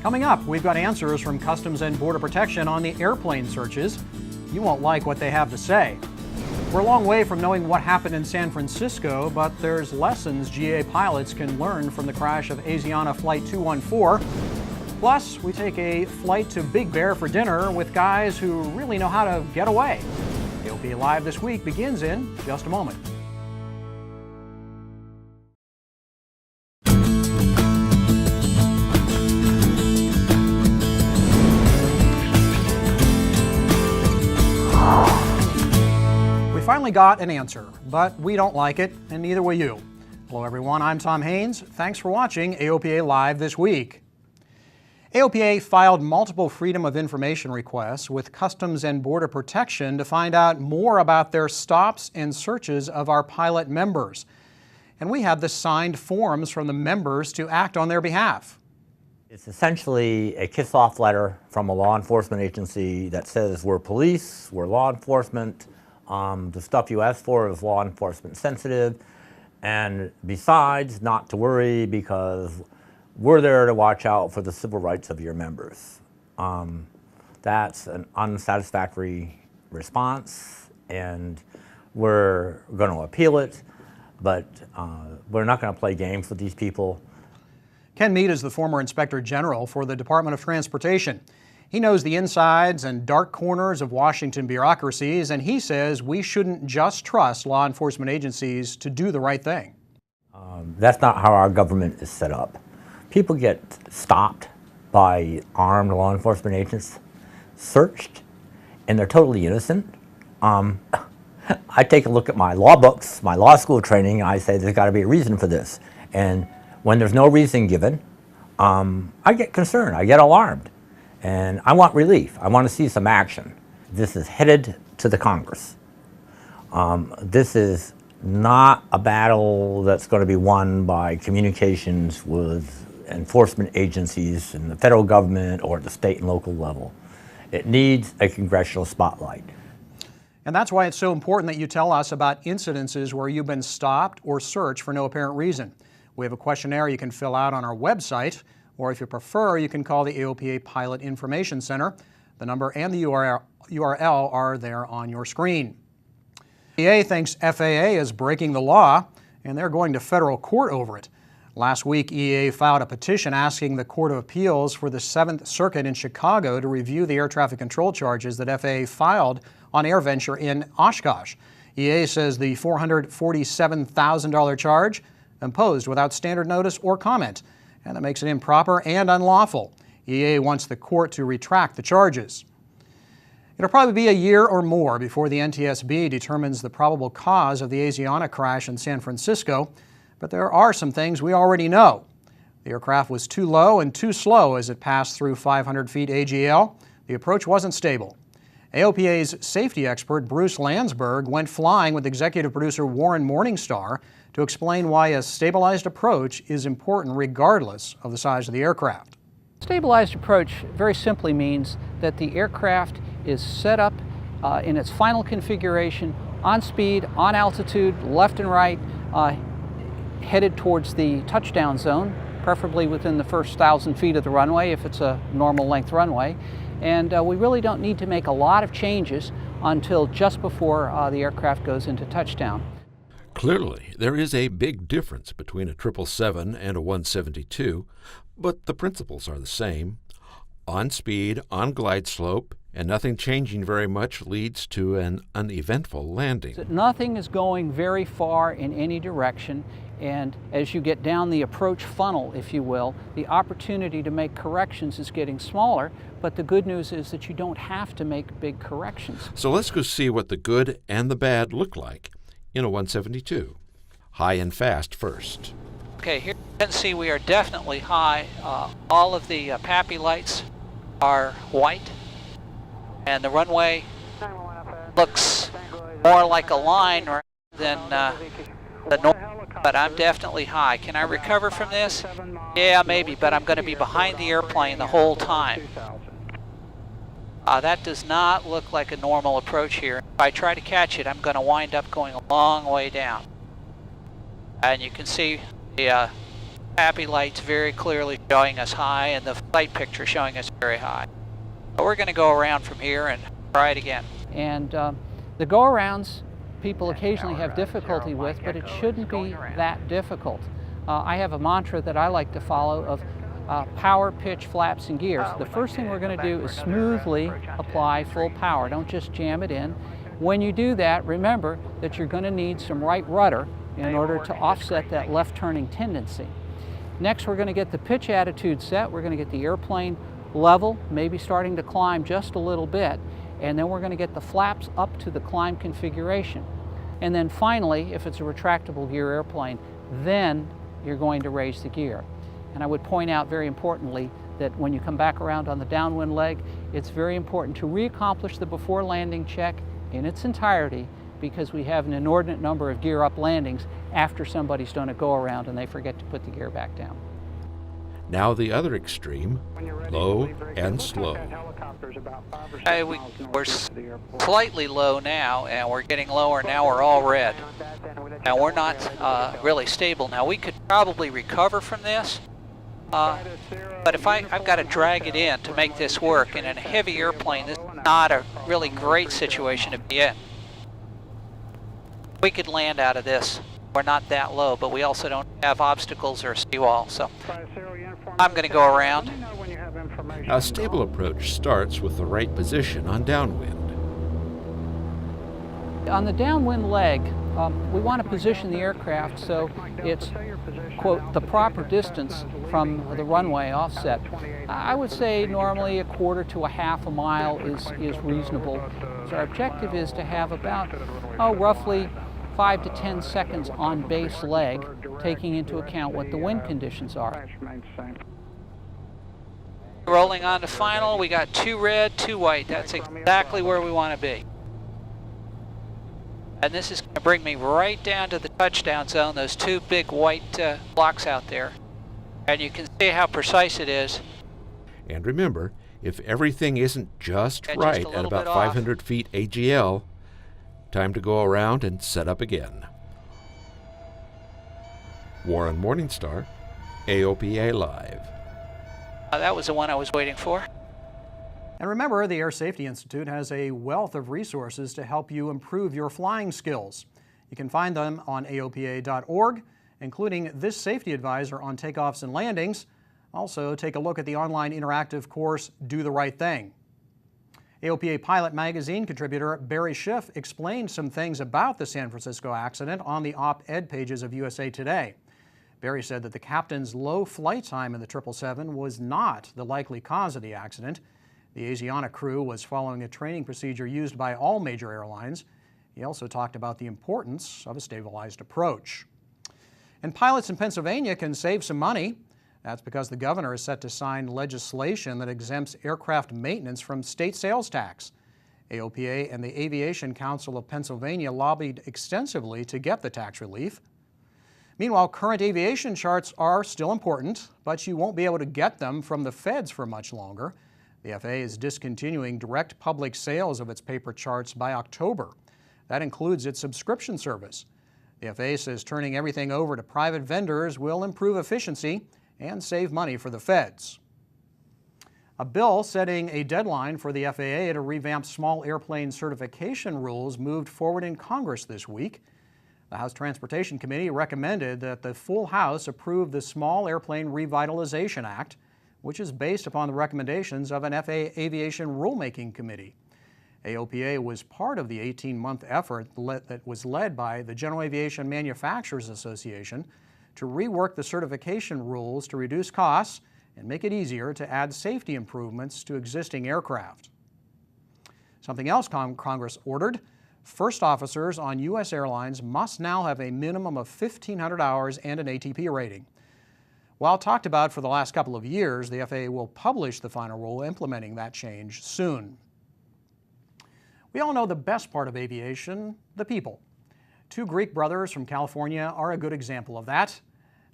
Coming up, we've got answers from Customs and Border Protection on the airplane searches. You won't like what they have to say. We're a long way from knowing what happened in San Francisco, but there's lessons GA pilots can learn from the crash of Asiana Flight 214. Plus, we take a flight to Big Bear for dinner with guys who really know how to get away. AOPA Live this week begins in just a moment. Finally got an answer, but we don't like it, and neither will you. Hello everyone, I'm Tom Haynes. Thanks for watching AOPA Live this week. AOPA filed multiple Freedom of Information requests with Customs and Border Protection to find out more about their stops and searches of our pilot members. And we have the signed forms from the members to act on their behalf. It's essentially a kiss-off letter from a law enforcement agency that says we're police, we're law enforcement. The stuff you asked for is law enforcement sensitive, and besides, not to worry because we're there to watch out for the civil rights of your members. That's an unsatisfactory response, and we're going to appeal it, but we're not going to play games with these people. Ken Mead is the former Inspector General for the Department of Transportation. He knows the insides and dark corners of Washington bureaucracies, and he says we shouldn't just trust law enforcement agencies to do the right thing. That's not how our government is set up. People get stopped by armed law enforcement agents, searched, and they're totally innocent. I take a look at my law books, my law school training, and I say there's got to be a reason for this. And when there's no reason given, I get concerned, I get alarmed. And I want relief. I want to see some action. This is headed to the Congress. This is not a battle that's going to be won by communications with enforcement agencies in the federal government or at the state and local level. It needs a congressional spotlight. And that's why it's so important that you tell us about incidences where you've been stopped or searched for no apparent reason. We have a questionnaire you can fill out on our website, or if you prefer, you can call the AOPA Pilot Information Center. The number and the URL are there on your screen. EA thinks FAA is breaking the law, and they're going to federal court over it. Last week, EA filed a petition asking the Court of Appeals for the 7th Circuit in Chicago to review the air traffic control charges that FAA filed on AirVenture in Oshkosh. EA says the $447,000 charge imposed without standard notice or comment, and that makes it improper and unlawful. EA wants the court to retract the charges. It'll probably be a year or more before the NTSB determines the probable cause of the Asiana crash in San Francisco, but there are some things we already know. The aircraft was too low and too slow as it passed through 500 feet AGL. The approach wasn't stable. AOPA's safety expert Bruce Landsberg went flying with executive producer Warren Morningstar to explain why a stabilized approach is important regardless of the size of the aircraft. Stabilized approach very simply means that the aircraft is set up in its final configuration, on speed, on altitude, left and right, headed towards the touchdown zone, preferably within the first 1,000 feet of the runway if it's a normal length runway. And we really don't need to make a lot of changes until just before the aircraft goes into touchdown. Clearly, there is a big difference between a 777 and a 172, but the principles are the same. On speed, on glide slope, and nothing changing very much leads to an uneventful landing. Nothing is going very far in any direction, and as you get down the approach funnel, if you will, the opportunity to make corrections is getting smaller, but the good news is that you don't have to make big corrections. So let's go see what the good and the bad look like in a 172. High and fast first. Okay, here you can see we are definitely high. All of the PAPI lights are white, and the runway looks more like a line than the north, but I'm definitely high. Can I recover from this? Yeah, maybe, but I'm going to be behind the airplane the whole time. That does not look like a normal approach here. If I try to catch it, I'm going to wind up going a long way down. And you can see the happy light's very clearly showing us high, and the flight picture showing us very high. But we're going to go around from here and try it again. And the go-arounds people occasionally have difficulty with, but it shouldn't be that difficult. I have a mantra that I like to follow of power, pitch, flaps, and gears. The first thing we're going to do is smoothly apply full power. Don't just jam it in. When you do that, remember that you're going to need some right rudder in order to offset that left turning tendency. Next, we're going to get the pitch attitude set. We're going to get the airplane level, maybe starting to climb just a little bit, and then we're going to get the flaps up to the climb configuration. And then finally, if it's a retractable gear airplane, then you're going to raise the gear. And I would point out very importantly that when you come back around on the downwind leg, it's very important to re-accomplish the before landing check in its entirety, because we have an inordinate number of gear up landings after somebody's done a go around and they forget to put the gear back down. Now the other extreme, low and slow. We're slightly low now, and we're getting lower. Now we're all red. Now we're not really stable. Now we could probably recover from this, but if I've got to drag it in to make this work, and in a heavy airplane, this is not a really great situation to be in. We could land out of this. We're not that low, but we also don't have obstacles or a seawall, so I'm going to go around. A stable approach starts with the right position on downwind. On the downwind leg, we want to position the aircraft so it's, quote, the proper distance from the runway offset. I would say normally a quarter to a half a mile is reasonable. So our objective is to have about, roughly 5 to 10 seconds on base leg, taking into account what the wind conditions are. Rolling on to final, we got 2 red, 2 white. That's exactly where we want to be. And this is going to bring me right down to the touchdown zone, those 2 big white blocks out there. And you can see how precise it is. And remember, if everything isn't just right at about 500 feet AGL, time to go around and set up again. Warren Morningstar, AOPA Live. That was the one I was waiting for. And remember, the Air Safety Institute has a wealth of resources to help you improve your flying skills. You can find them on AOPA.org, including this safety advisor on takeoffs and landings. Also, take a look at the online interactive course, Do the Right Thing. AOPA Pilot Magazine contributor Barry Schiff explained some things about the San Francisco accident on the op-ed pages of USA Today. Barry said that the captain's low flight time in the 777 was not the likely cause of the accident. The Asiana crew was following a training procedure used by all major airlines. He also talked about the importance of a stabilized approach. And pilots in Pennsylvania can save some money. That's because the governor is set to sign legislation that exempts aircraft maintenance from state sales tax. AOPA and the Aviation Council of Pennsylvania lobbied extensively to get the tax relief. Meanwhile, current aviation charts are still important, but you won't be able to get them from the feds for much longer. The FAA is discontinuing direct public sales of its paper charts by October. That includes its subscription service. The FAA says turning everything over to private vendors will improve efficiency and save money for the feds. A bill setting a deadline for the FAA to revamp small airplane certification rules moved forward in Congress this week. The House Transportation Committee recommended that the full House approve the Small Airplane Revitalization Act, which is based upon the recommendations of an FAA Aviation Rulemaking Committee. AOPA was part of the 18-month effort that was led by the General Aviation Manufacturers Association to rework the certification rules to reduce costs and make it easier to add safety improvements to existing aircraft. Something else Congress ordered: first officers on U.S. airlines must now have a minimum of 1,500 hours and an ATP rating. While talked about for the last couple of years, the FAA will publish the final rule implementing that change soon. We all know the best part of aviation, the people. 2 Greek brothers from California are a good example of that.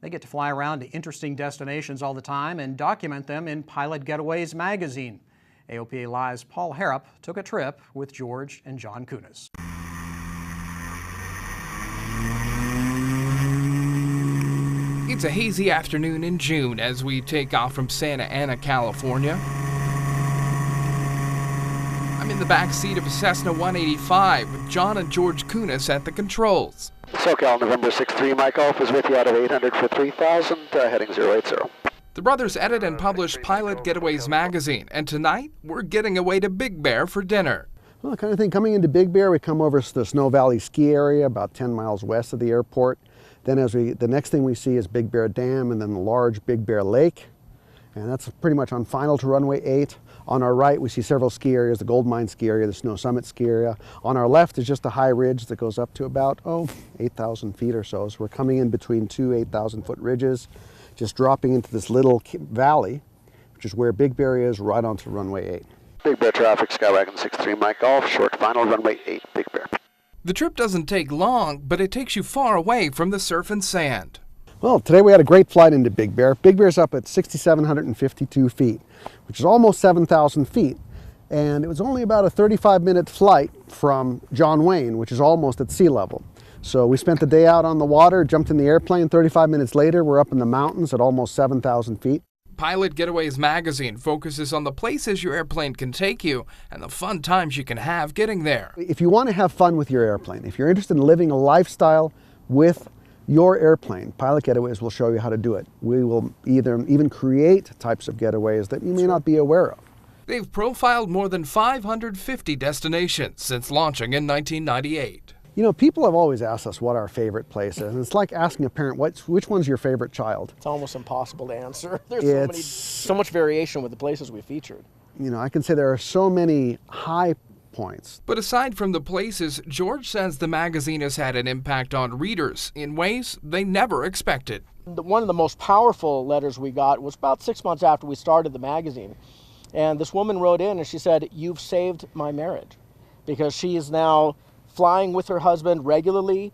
They get to fly around to interesting destinations all the time and document them in Pilot Getaways magazine. AOPA Live's Paul Harrop took a trip with George and John Kunis. It's a hazy afternoon in June as we take off from Santa Ana, California. I'm in the back seat of a Cessna 185 with John and George Kunis at the controls. SoCal November 63, Mike Alpha is with you out of 800 for 3000, heading 080. The brothers edit and publish Pilot Getaways magazine, and tonight we're getting away to Big Bear for dinner. Well, the kind of thing, coming into Big Bear, we come over to the Snow Valley ski area about 10 miles west of the airport. Then the next thing we see is Big Bear Dam and then the large Big Bear Lake. And that's pretty much on final to runway 8. On our right, we see several ski areas, the Gold Mine ski area, the Snow Summit ski area. On our left is just a high ridge that goes up to about, 8,000 feet or so. So we're coming in between two 8,000-foot ridges, just dropping into this little valley, which is where Big Bear is, right onto runway 8. Big Bear traffic, Skywagon 63, Mike Golf, short final, runway 8, Big Bear. The trip doesn't take long, but it takes you far away from the surf and sand. Well, today we had a great flight into Big Bear. Big Bear's up at 6,752 feet, which is almost 7,000 feet. And it was only about a 35-minute flight from John Wayne, which is almost at sea level. So we spent the day out on the water, jumped in the airplane. 35 minutes later, we're up in the mountains at almost 7,000 feet. Pilot Getaways magazine focuses on the places your airplane can take you and the fun times you can have getting there. If you want to have fun with your airplane, if you're interested in living a lifestyle with your airplane, Pilot Getaways will show you how to do it. We will even create types of getaways that you may not be aware of. They've profiled more than 550 destinations since launching in 1998. You know, people have always asked us what our favorite place is, and it's like asking a parent, which one's your favorite child? It's almost impossible to answer. There's so much variation with the places we featured. You know, I can say there are so many high points. But aside from the places, George says the magazine has had an impact on readers in ways they never expected. One of the most powerful letters we got was about 6 months after we started the magazine. And this woman wrote in and she said, "You've saved my marriage," because she is now flying with her husband regularly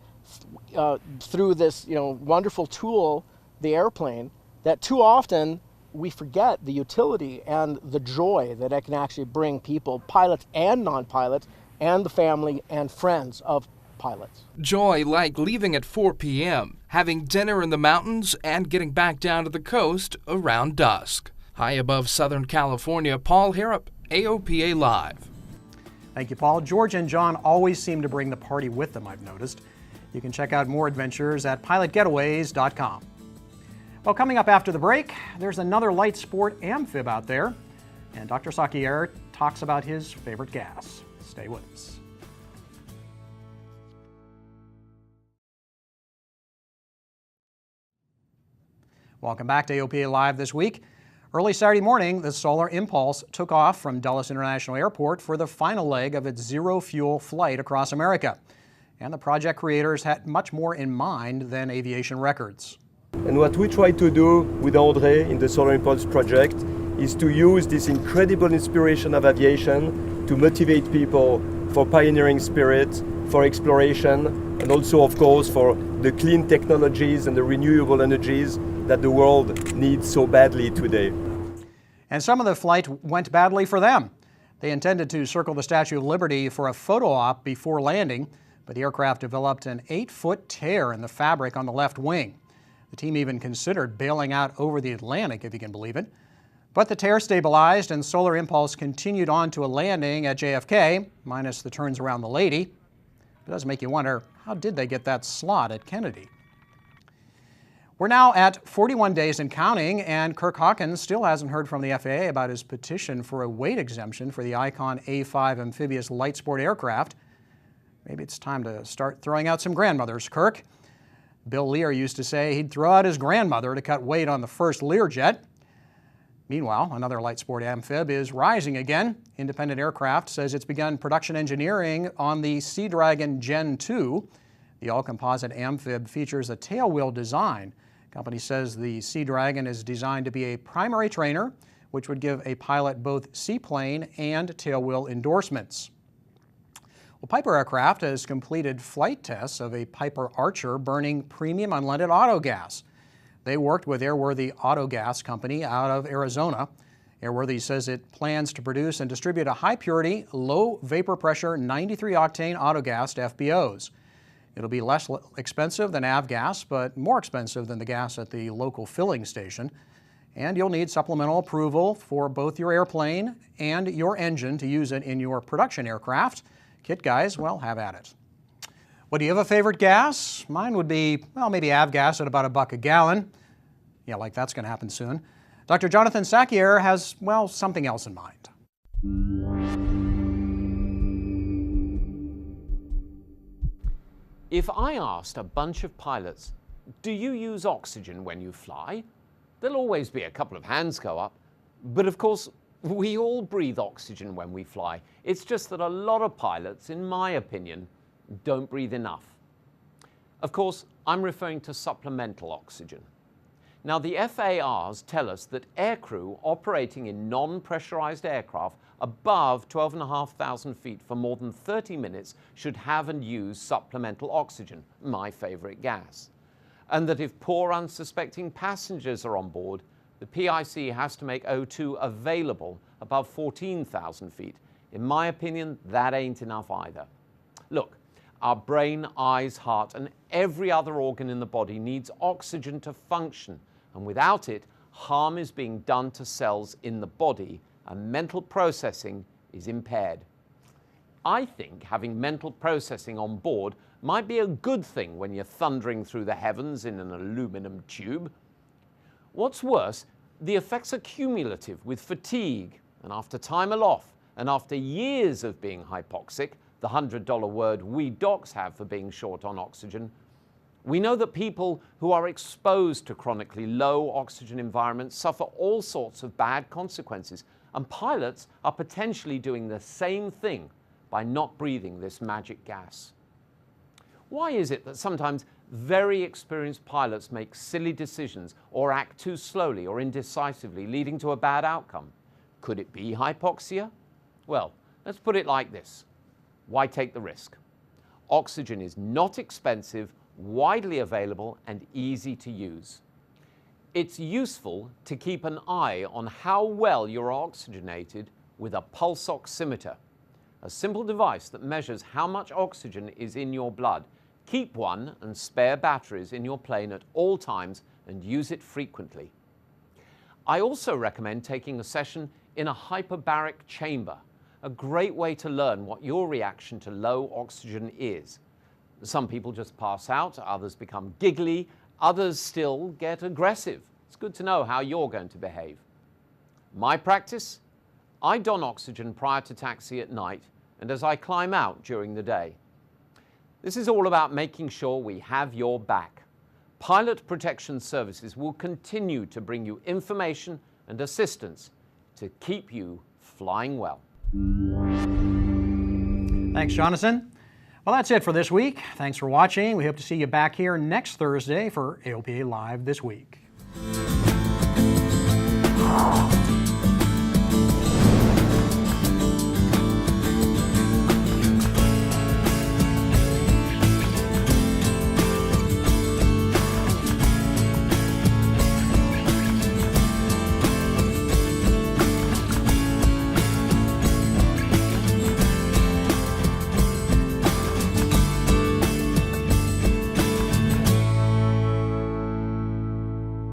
through this, wonderful tool, the airplane, that too often we forget the utility and the joy that it can actually bring people, pilots and non-pilots, and the family and friends of pilots. Joy like leaving at 4 p.m., having dinner in the mountains, and getting back down to the coast around dusk. High above Southern California, Paul Harrop, AOPA Live. Thank you, Paul. George and John always seem to bring the party with them, I've noticed. You can check out more adventures at pilotgetaways.com. Well, coming up after the break, there's another light sport amphib out there, and Dr. Sakier talks about his favorite gas. Stay with us. Welcome back to AOPA Live this week. Early Saturday morning, the Solar Impulse took off from Dulles International Airport for the final leg of its zero-fuel flight across America. And the project creators had much more in mind than aviation records. And what we try to do with André in the Solar Impulse project is to use this incredible inspiration of aviation to motivate people for pioneering spirit, for exploration, and also, of course, for the clean technologies and the renewable energies that the world needs so badly today. And some of the flight went badly for them. They intended to circle the Statue of Liberty for a photo op before landing, but the aircraft developed an 8-foot tear in the fabric on the left wing. The team even considered bailing out over the Atlantic, if you can believe it. But the tear stabilized and Solar Impulse continued on to a landing at JFK, minus the turns around the lady. It does make you wonder, how did they get that slot at Kennedy? We're now at 41 days and counting, and Kirk Hawkins still hasn't heard from the FAA about his petition for a weight exemption for the Icon A5 amphibious light sport aircraft. Maybe it's time to start throwing out some grandmothers, Kirk. Bill Lear used to say he'd throw out his grandmother to cut weight on the first Learjet. Meanwhile, another light sport amphib is rising again. Independent Aircraft says it's begun production engineering on the Sea Dragon Gen 2. The all-composite amphib features a tailwheel design. The company says the Sea Dragon is designed to be a primary trainer, which would give a pilot both seaplane and tailwheel endorsements. Well, Piper Aircraft has completed flight tests of a Piper Archer burning premium unleaded autogas. They worked with Airworthy Autogas Company out of Arizona. Airworthy says it plans to produce and distribute a high-purity, low vapor pressure 93-octane autogas to FBOs. It'll be less expensive than avgas, but more expensive than the gas at the local filling station. And you'll need supplemental approval for both your airplane and your engine to use it in your production aircraft. Kit guys, well, have at it. Well, do you have a favorite gas? Mine would be, well, maybe avgas at about $1 a gallon. Yeah, like that's going to happen soon. Dr. Jonathan Sakier has, well, something else in mind. If I asked a bunch of pilots, do you use oxygen when you fly? There'll always be a couple of hands go up. But of course, we all breathe oxygen when we fly. It's just that a lot of pilots, in my opinion, don't breathe enough. Of course, I'm referring to supplemental oxygen. Now, the FARs tell us that aircrew operating in non-pressurized aircraft above 12,500 feet for more than 30 minutes should have and use supplemental oxygen, my favorite gas. And that if poor unsuspecting passengers are on board, the PIC has to make O2 available above 14,000 feet. In my opinion, that ain't enough either. Look, our brain, eyes, heart, and every other organ in the body needs oxygen to function. And without it, harm is being done to cells in the body, and mental processing is impaired. I think having mental processing on board might be a good thing when you're thundering through the heavens in an aluminum tube. What's worse, the effects are cumulative with fatigue, and after time aloft, and after years of being hypoxic, the $100 word we docs have for being short on oxygen, we know that people who are exposed to chronically low oxygen environments suffer all sorts of bad consequences, and pilots are potentially doing the same thing by not breathing this magic gas. Why is it that sometimes very experienced pilots make silly decisions or act too slowly or indecisively, leading to a bad outcome? Could it be hypoxia? Well, let's put it like this. Why take the risk? Oxygen is not expensive, widely available, and easy to use. It's useful to keep an eye on how well you're oxygenated with a pulse oximeter, a simple device that measures how much oxygen is in your blood. Keep one and spare batteries in your plane at all times and use it frequently. I also recommend taking a session in a hyperbaric chamber, a great way to learn what your reaction to low oxygen is. Some people just pass out, others become giggly, others still get aggressive. It's good to know how you're going to behave. My practice? I don oxygen prior to taxi at night and as I climb out during the day. This is all about making sure we have your back. Pilot Protection Services will continue to bring you information and assistance to keep you flying well. Thanks, Jonathan. Well, that's it for this week. Thanks for watching. We hope to see you back here next Thursday for AOPA Live This Week.